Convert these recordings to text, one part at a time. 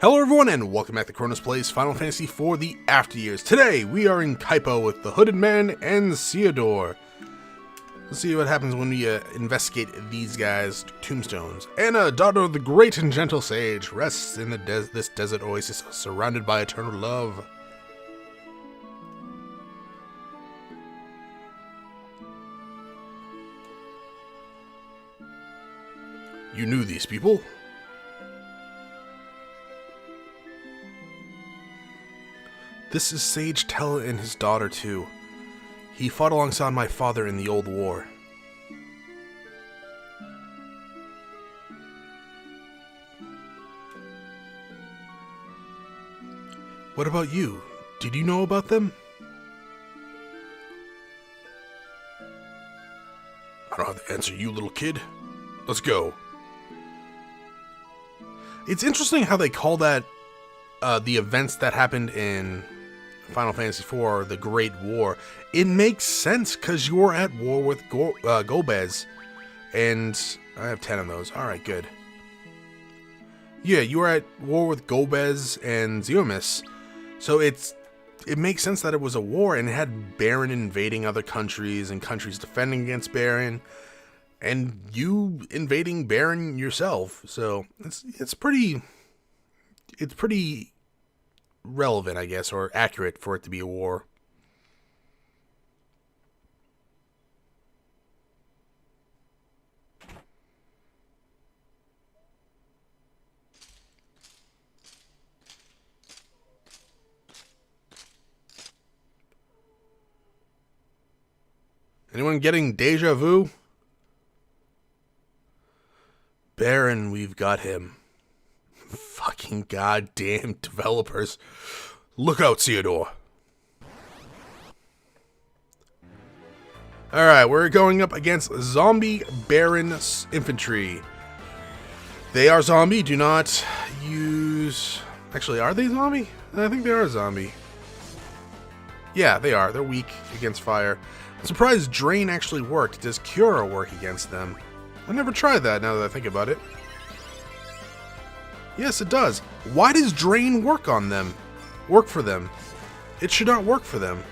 Hello everyone and welcome back to Kronos Plays Final Fantasy IV The After Years. Today we are in Kaipa with the Hooded Man and Theodore. Let's see what happens when we investigate these guys' tombstones. Anna, daughter of the great and gentle sage, rests in this desert oasis surrounded by eternal love. You knew these people? This is Sage Tell and his daughter, too. He fought alongside my father in the old war. What about you? Did you know about them? I don't have to answer you, little kid. Let's go. It's interesting how they call that the events that happened in Final Fantasy IV, the Great War. It makes sense because you're at war with Gobez, and I have 10 of those. Alright, good. Yeah, you were at war with Gobez and Zeomis, so it makes sense that it was a war, and it had Baron invading other countries, and countries defending against Baron, and you invading Baron yourself, so it's pretty relevant, I guess, or accurate for it to be a war. Anyone getting deja vu? Baron, we've got him. Fucking goddamn developers. Look out, Theodore. Alright, we're going up against Zombie Baron Infantry. They are zombie. Do not use... Actually, are they zombie? I think they are zombie. Yeah, they are. They're weak against fire. I'm surprised Drain actually worked. Does Cura work against them? I never tried that now that I think about it. Yes, it does. Why does Drain work on them? Work for them? It should not work for them.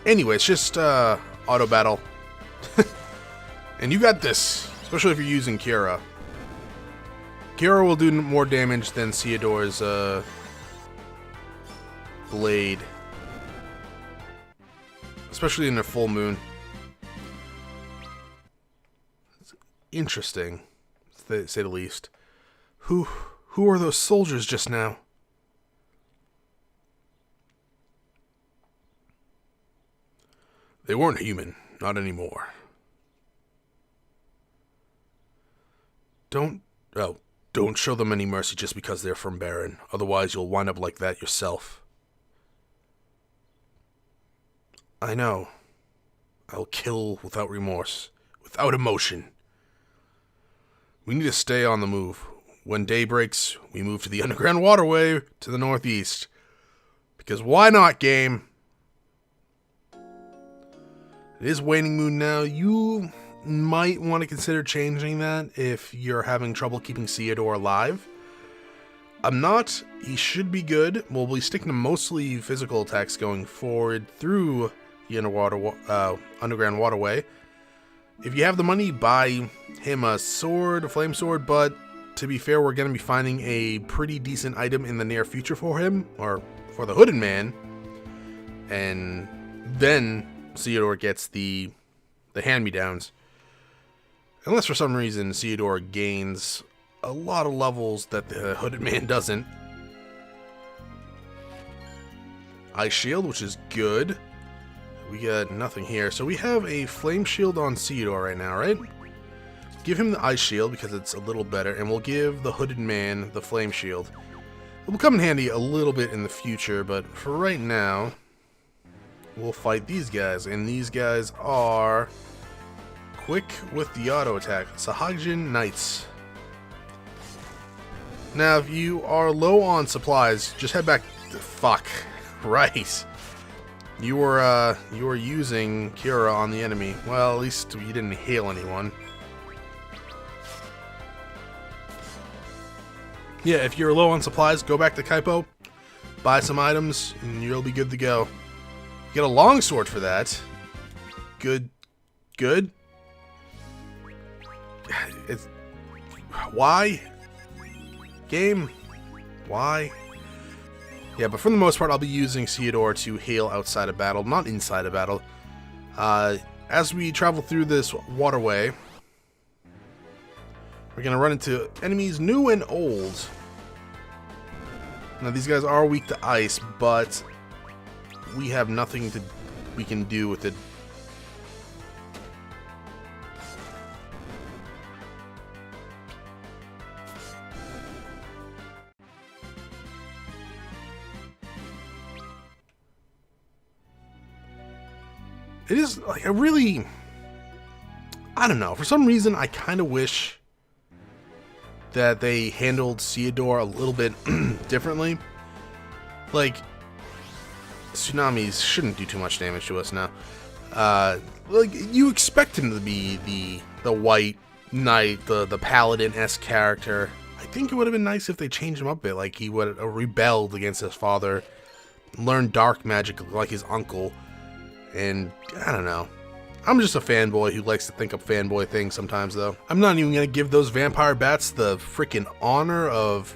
Anyway, it's just auto battle. And you got this, especially if you're using Cura. Cura will do more damage than Theodore's blade. Especially in a full moon. It's interesting, to say the least. Who are those soldiers just now? They weren't human, not anymore. Don't show them any mercy just because they're from Baron. Otherwise you'll wind up like that yourself. I know. I'll kill without remorse, without emotion. We need to stay on the move. When day breaks, we move to the Underground Waterway to the northeast. Because why not, game? It is waning moon now. You might want to consider changing that if you're having trouble keeping Theodore alive. I'm not. He should be good. We'll be sticking to mostly physical attacks going forward through the Underground Waterway. If you have the money, buy him a sword, a flame sword, but to be fair, we're going to be finding a pretty decent item in the near future for him, or for the Hooded Man, and then Theodore gets the hand-me-downs. Unless for some reason Theodore gains a lot of levels that the Hooded Man doesn't. Ice Shield, which is good. We got nothing here. So we have a Flame Shield on Theodore right now, right? Give him the Ice Shield because it's a little better, and we'll give the Hooded Man the Flame Shield. It will come in handy a little bit in the future, but for right now, we'll fight these guys, and these guys are quick with the auto attack. Sahagin Knights. Now, if you are low on supplies, just head back. Fuck. Right. You were using Cura on the enemy. Well, at least you didn't heal anyone. Yeah, if you're low on supplies, go back to Kaipo, buy some items, and you'll be good to go. Get a longsword for that. Good. Good. It's... Why? Game? Why? Yeah, but for the most part, I'll be using Theodore to heal outside of battle, not inside of battle. As we travel through this waterway, we're going to run into enemies new and old. Now, these guys are weak to ice, but we have nothing we can do with it. It is, like, I don't know, for some reason I kind of wish that they handled Theodore a little bit differently. Like, tsunamis shouldn't do too much damage to us now. Like, you expect him to be the white knight, the paladin-esque character. I think it would have been nice if they changed him up a bit, like he would have rebelled against his father, learned dark magic like his uncle. And, I don't know. I'm just a fanboy who likes to think up fanboy things sometimes, though. I'm not even going to give those vampire bats the freaking honor of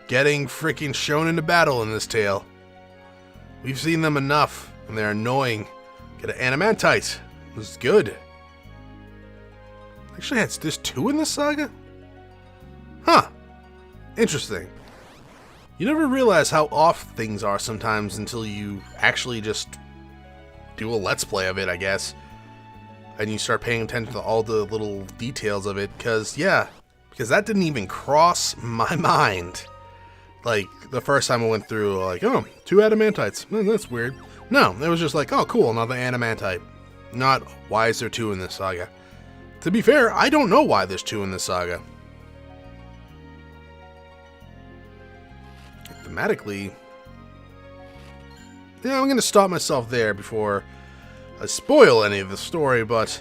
getting freaking shown into battle in this tale. We've seen them enough, and they're annoying. Get an animantite. This is good. Actually, there's 2 in this saga? Huh. Interesting. You never realize how off things are sometimes until you actually just do a let's play of it, I guess, and you start paying attention to all the little details of it, because that didn't even cross my mind. Like, the first time I went through, like, oh, 2 adamantites, that's weird. No, it was just like, oh, cool, another adamantite. Not, why is there 2 in this saga? To be fair, I don't know why there's 2 in this saga. Thematically, yeah, I'm going to stop myself there before I spoil any of the story, but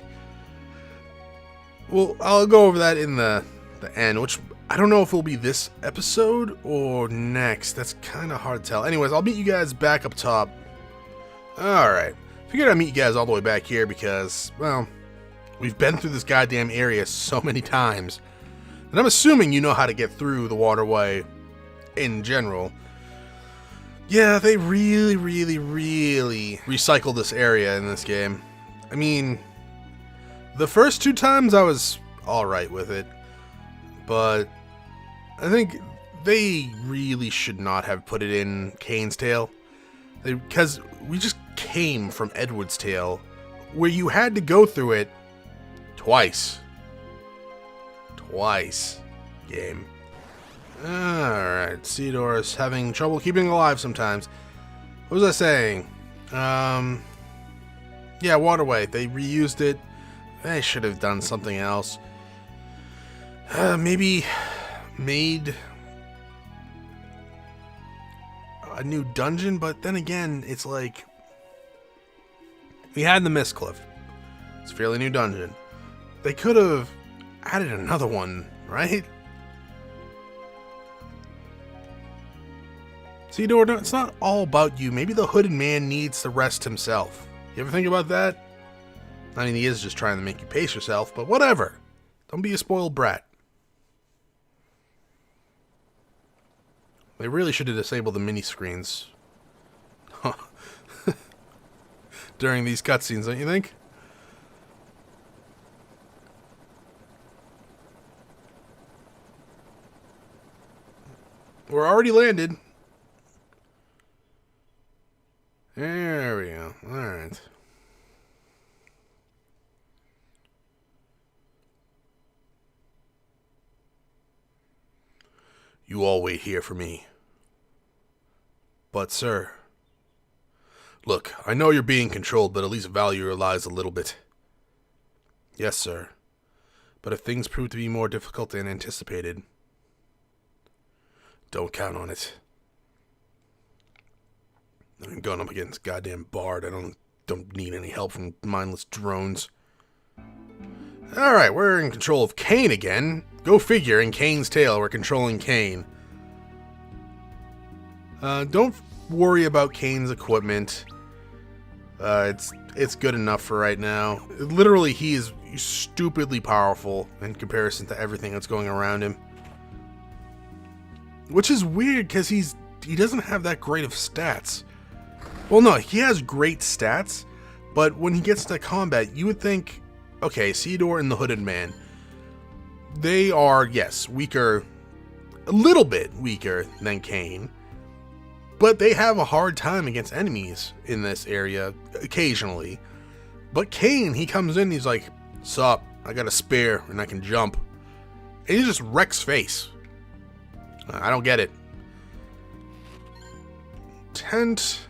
well, I'll go over that in the end, which I don't know if it'll be this episode or next. That's kind of hard to tell. Anyways, I'll meet you guys back up top. Alright, figured I'd meet you guys all the way back here because, well, we've been through this goddamn area so many times, and I'm assuming you know how to get through the waterway in general. Yeah, they really recycled this area in this game. I mean, the first 2 times I was alright with it, but I think they really should not have put it in Kain's Tale, because we just came from Edward's Tale, where you had to go through it twice. Game. Alright, Theodore's having trouble keeping alive sometimes. What was I saying? Yeah, Waterway. They reused it. They should have done something else. Maybe made a new dungeon, but then again, it's like, we had the Mist Cliff. It's a fairly new dungeon. They could have added another one, right? Theodore, it's not all about you. Maybe the hooded man needs to rest himself. You ever think about that? I mean, he is just trying to make you pace yourself, but whatever. Don't be a spoiled brat. They really should have disabled the mini screens during these cutscenes, don't you think? We're already landed. There we go. Alright. You all wait here for me. But, sir... Look, I know you're being controlled, but at least value your lives a little bit. Yes, sir. But if things prove to be more difficult than anticipated... Don't count on it. I'm going up against goddamn Bard. I don't need any help from mindless drones. Alright, we're in control of Kain again. Go figure, in Kain's tail, we're controlling Kain. Don't worry about Kain's equipment. It's good enough for right now. Literally, he is stupidly powerful in comparison to everything that's going around him. Which is weird, because he doesn't have that great of stats. Well, no, he has great stats, but when he gets to combat, you would think, okay, Seador and the Hooded Man, they are, yes, weaker, a little bit weaker than Kain, but they have a hard time against enemies in this area, occasionally. But Kain, he comes in, he's like, sup, I got a spear, and I can jump. And he just wrecks face. I don't get it. Tent.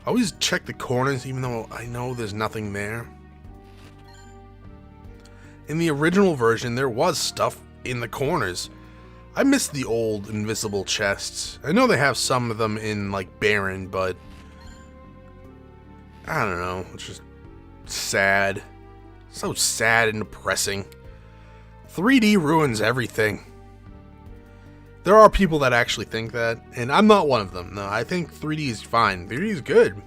Always check the corners, even though I know there's nothing there. In the original version, there was stuff in the corners. I miss the old invisible chests. I know they have some of them in, like, Baron, but I don't know. It's just sad. So sad and depressing. 3D ruins everything. There are people that actually think that, and I'm not one of them. No, I think 3D is fine. 3D is good.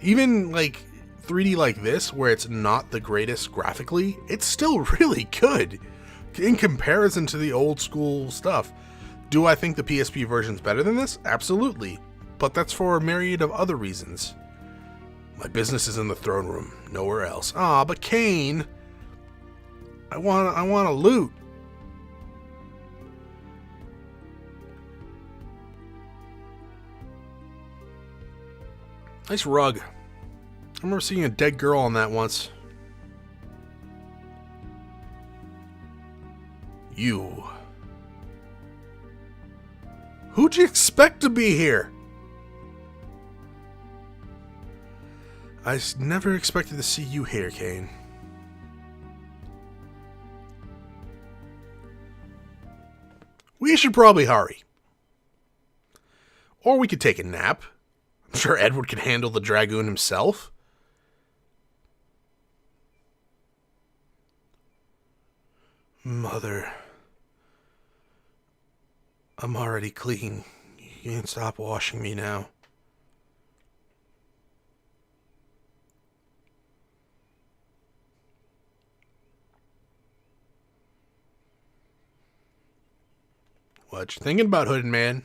Even, like, 3D like this, where it's not the greatest graphically, it's still really good in comparison to the old school stuff. Do I think the PSP version's better than this? Absolutely. But that's for a myriad of other reasons. My business is in the throne room, nowhere else. Ah, but Kain, I want to loot. Nice rug. I remember seeing a dead girl on that once. You. Who'd you expect to be here? I never expected to see you here, Kain. We should probably hurry. Or we could take a nap. I'm sure Edward can handle the Dragoon himself. Mother. I'm already clean. You can't stop washing me now. What you thinking about, Hooded Man?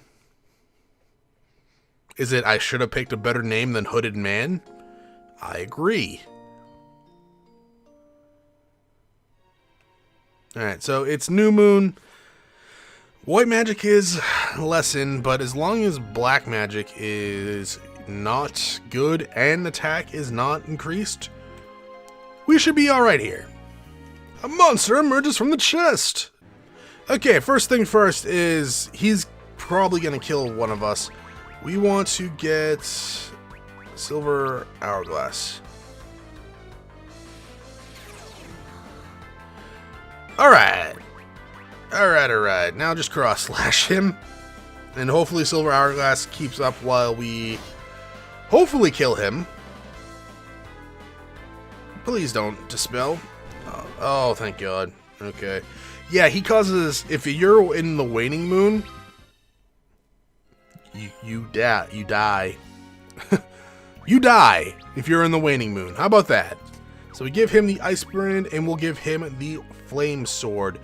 Is it I should have picked a better name than Hooded Man? I agree. Alright, so it's New Moon. White magic is lessened, but as long as black magic is not good and attack is not increased, we should be alright here. A monster emerges from the chest! Okay, first thing first is he's probably going to kill one of us. We want to get Silver Hourglass. Alright. Alright. Now just cross slash him. And hopefully Silver Hourglass keeps up while we hopefully kill him. Please don't dispel. Oh, thank God. Okay. Yeah, he causes, if you're in the Waning Moon, you die. You die if you're in the Waning Moon. How about that? So we give him the Ice Brand, and we'll give him the Flame Sword.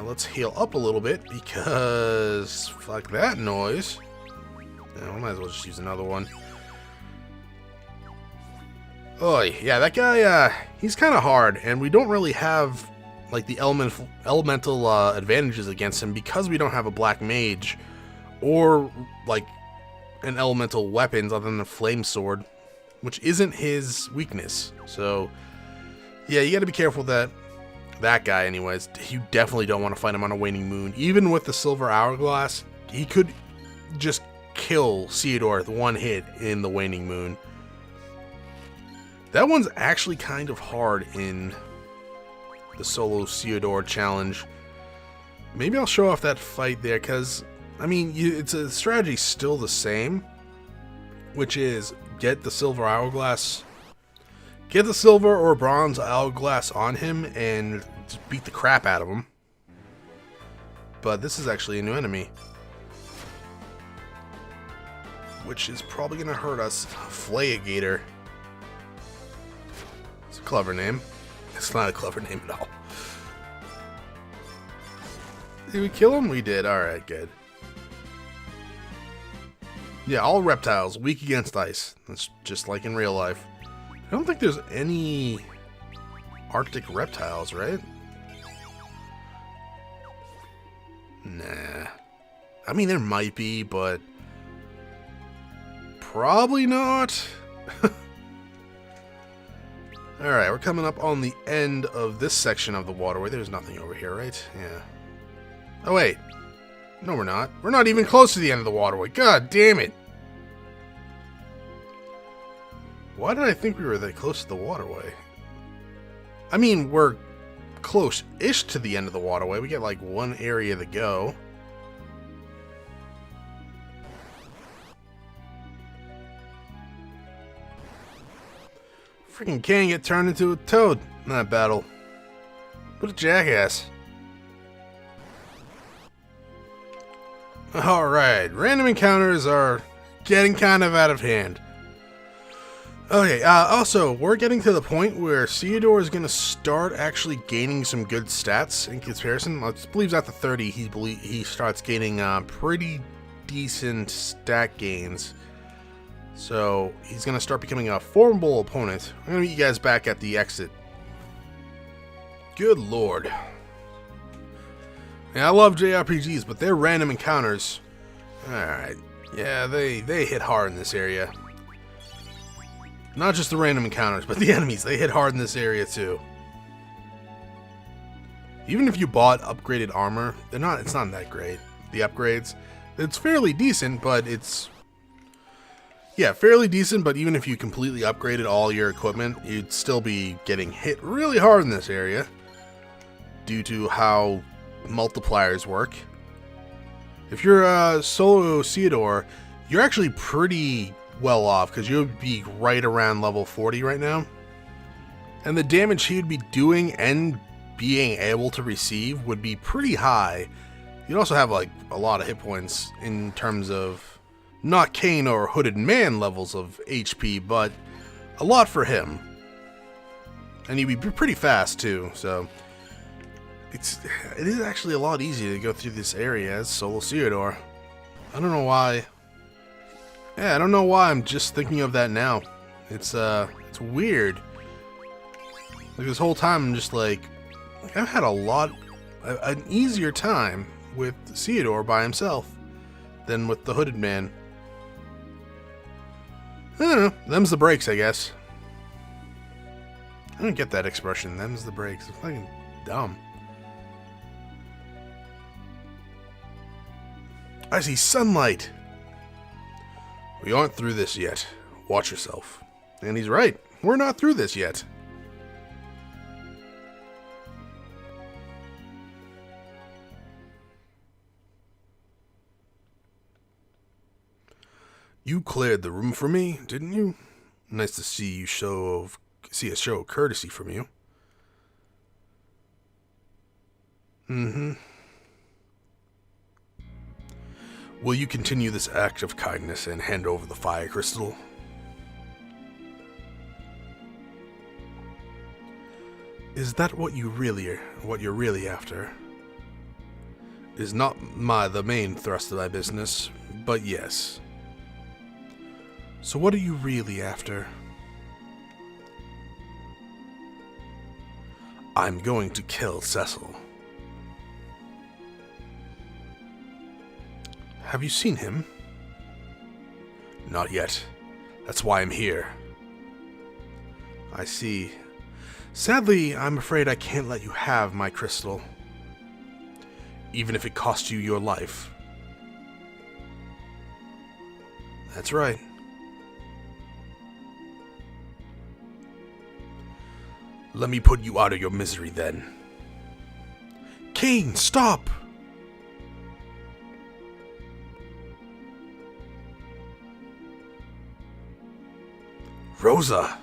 Let's heal up a little bit, because fuck that noise. Yeah, we might as well just use another one. Oh, yeah, that guy, he's kind of hard, and we don't really have like the elemental advantages against him because we don't have a black mage or like an elemental weapons other than the flame sword, which isn't his weakness. So yeah, you got to be careful that guy. Anyways, you definitely don't want to fight him on a Waning Moon. Even with the Silver Hourglass, he could just kill Seador with one hit in the Waning Moon. That one's actually kind of hard in the solo Seador challenge. Maybe I'll show off that fight there, because I mean, it's a strategy still the same, which is get the Silver Hourglass, Get the silver or bronze hourglass on him and just beat the crap out of him. But this is actually a new enemy, which is probably going to hurt us. Flayagator. It's a clever name. It's not a clever name at all. Did we kill him? We did. Alright, good. Yeah, all reptiles, weak against ice. That's just like in real life. I don't think there's any Arctic reptiles, right? Nah. I mean, there might be, but probably not. Alright, we're coming up on the end of this section of the waterway. There's nothing over here, right? Yeah. Oh, wait. No, we're not. We're not even close to the end of the waterway. God damn it. Why did I think we were that close to the waterway? I mean, we're close-ish to the end of the waterway. We get like one area to go. Freaking Kain get turned into a toad in that battle. What a jackass. Alright, random encounters are getting kind of out of hand. Okay, also, we're getting to the point where Theodore is going to start actually gaining some good stats in comparison. I believe after 30, he starts gaining pretty decent stat gains. So, he's going to start becoming a formidable opponent. I'm going to meet you guys back at the exit. Good lord. Yeah, I love JRPGs, but they're random encounters. Alright. Yeah, they hit hard in this area. Not just the random encounters, but the enemies. They hit hard in this area, too. Even if you bought upgraded armor, it's not that great. The upgrades. It's fairly decent, but it's... Yeah, fairly decent, but even if you completely upgraded all your equipment, you'd still be getting hit really hard in this area. Due to how multipliers work. If you're a solo Theodore, you're actually pretty well off, because you would be right around level 40 right now. And the damage he would be doing and being able to receive would be pretty high. You'd also have like a lot of hit points in terms of not Kain or Hooded Man levels of HP, but a lot for him. And he'd be pretty fast too, so it is actually a lot easier to go through this area as solo Theodore. I don't know why. Yeah, I don't know why I'm just thinking of that now. It's weird. Like this whole time I'm just like, I've had an easier time with Theodore by himself than with the Hooded Man. I don't know. Them's the breaks, I guess. I don't get that expression. Them's the breaks. It's fucking dumb. I see sunlight. We aren't through this yet. Watch yourself. And he's right. We're not through this yet. You cleared the room for me, didn't you? Nice to see a show of courtesy from you. Mm-hmm. Will you continue this act of kindness and hand over the fire crystal? Is that what you're really after? Is not the main thrust of my business, but yes. So what are you really after? I'm going to kill Cecil. Have you seen him? Not yet. That's why I'm here. I see. Sadly, I'm afraid I can't let you have my crystal. Even if it costs you your life. That's right. Let me put you out of your misery then. Kain, stop! Rosa!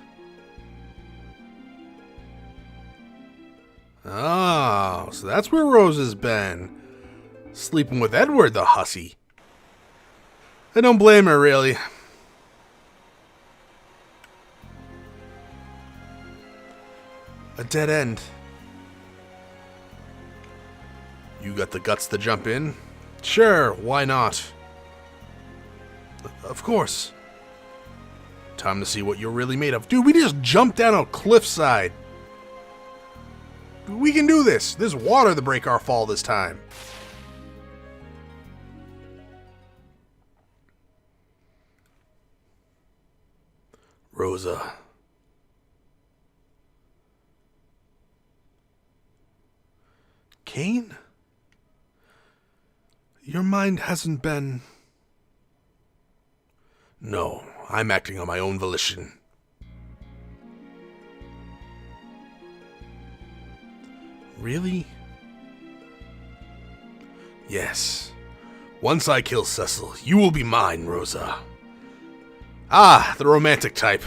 Oh, so that's where Rosa's been. Sleeping with Edward, the hussy. I don't blame her, really. A dead end. You got the guts to jump in? Sure, why not? Of course. Time to see what you're really made of. Dude, we just jumped down a cliffside. We can do this. There's water to break our fall this time. Rosa. Kain? Your mind hasn't been... No, I'm acting on my own volition. Really? Yes. Once I kill Cecil, you will be mine, Rosa. Ah, the romantic type.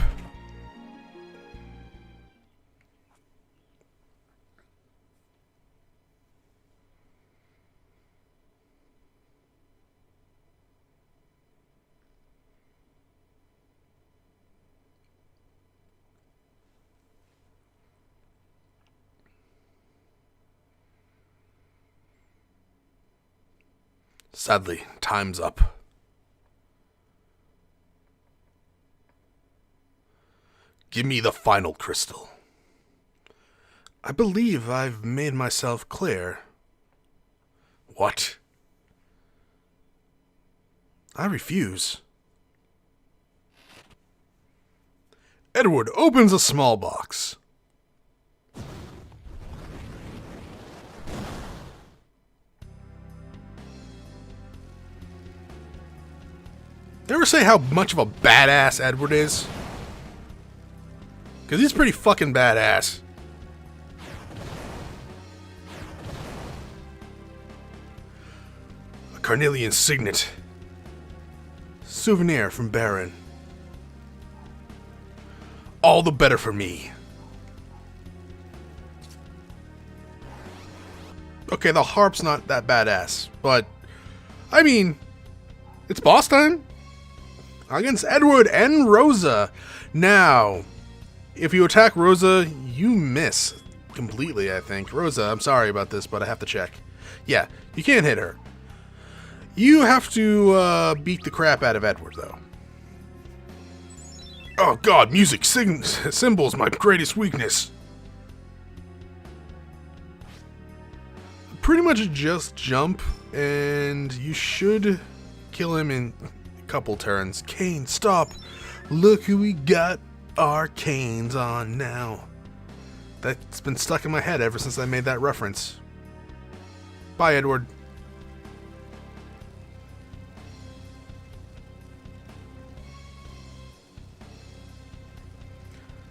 Sadly, time's up. Give me the final crystal. I believe I've made myself clear. What? I refuse. Edward opens a small box. Ever say how much of a badass Edward is? Because he's pretty fucking badass. A carnelian signet. Souvenir from Baron. All the better for me. Okay, the harp's not that badass, but... I mean... It's boss time? Against Edward and Rosa. Now, if you attack Rosa, you miss completely, I think. Rosa, I'm sorry about this, but I have to check. Yeah, you can't hit her. You have to beat the crap out of Edward, though. Oh god, music, symbols, my greatest weakness. Pretty much just jump, and you should kill him in couple turns. Kain, stop! Look who we got our canes on now. That's been stuck in my head ever since I made that reference. Bye, Edward.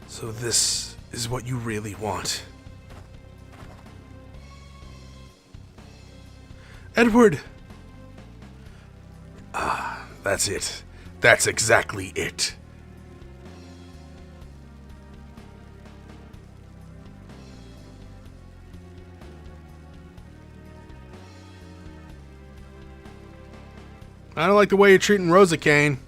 So this is what you really want. Edward! Ah, that's it. That's exactly it. I don't like the way you're treating Rosa, Kain.